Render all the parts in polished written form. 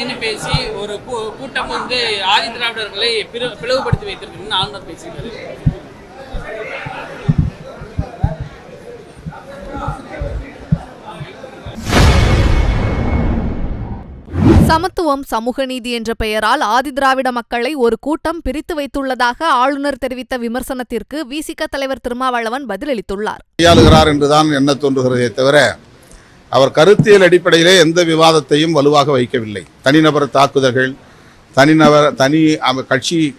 நீதினு பேசி ஒரு கூட்டம் ஆதி திராவிடர்களை பிளவுபடுத்தி வைத்திருக்குன்னு ஆளுநர் பேசியிருக்காரு. சமத்துவம், சமூக நீதி என்ற பெயரால் ஆதிதிராவிட மக்களை ஒரு கூட்டம் பிரித்து வைத்துள்ளதாக ஆளுநர் தெரிவித்த விமர்சனத்திற்கு விசிக தலைவர் திருமாவளவன் பதிலளித்துள்ளார். கையாளுகிறார் என்றுதான் எண்ண தோன்றுகிறதே தவிர அவர் கருத்தியல் அடிப்படையிலே எந்த விவாதத்தையும் வலுவாக வைக்கவில்லை. தனிநபர் தாக்குதல்கள்,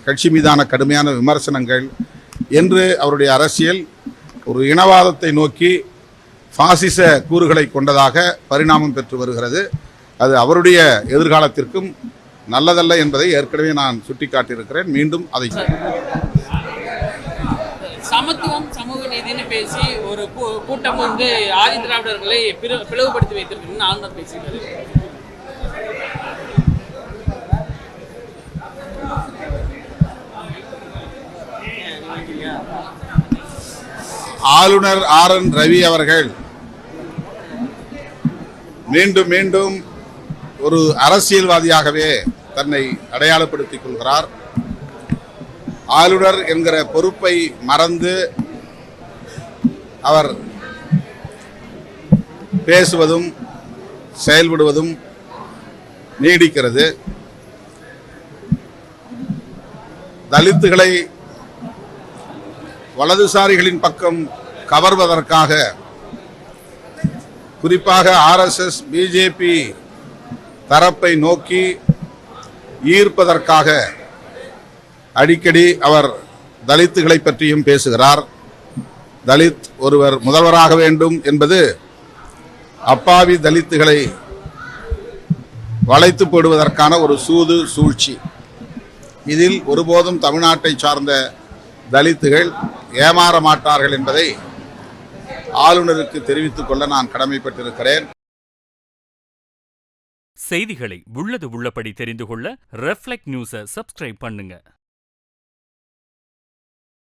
கட்சி மீதான கடுமையான விமர்சனங்கள் என்று அவருடைய அரசியல் ஒரு இனவாதத்தை நோக்கி பாசிச கூறுகளை கொண்டதாக பரிணாமம் பெற்று வருகிறது. அது அவருடைய எதிர்காலத்திற்கும் நல்லதல்ல என்பதை ஏற்கனவே நான் சுட்டிக்காட்டியிருக்கிறேன். மீண்டும் அதை சமத்துவம், சமூக நீதினு பேசி ஒரு கூட்டம் ஆதி திராவிடர்களை பிளவுபடுத்தி வைத்திருக்குன்னு ஆளுநர் பேசியிருக்காரு. ஆளுநர் RN ரவி அவர்கள் மீண்டும் மீண்டும் ஒரு அரசியல்வாதியாகவே தன்னை அடையாளப்படுத்திக் கொள்கிறார். ஆளுநர் என்கிற பொறுப்பை மறந்து அவர் பேசுவதும் செயல்படுவதும் நீடிக்கிறது. தலித்துகளை வலதுசாரிகளின் பக்கம் கவர்வதற்காக, குறிப்பாக RSS BJP தரப்பை நோக்கி ஈர்ப்பதற்காக அடிக்கடி அவர் தலித்துகளை பற்றியும் பேசுகிறார். தலித் ஒருவர் முதல்வராக வேண்டும் என்பது அப்பாவி தலித்துகளை வளைத்து போடுவதற்கான ஒரு சூழ்ச்சி. இதில் ஒருபோதும் தமிழ்நாட்டை சார்ந்த தலித்துகள் ஏமாற மாட்டார்கள் என்பதை ஆளுநருக்கு தெரிவித்துக் கொள்ள நான் கடமைப்பட்டிருக்கிறேன். செய்திகளை உள்ளது உள்ளபடி தெரிந்து கொள்ள ரெஃப்ளெக்ட் நியூஸை சப்ஸ்கிரைப் பண்ணுங்க.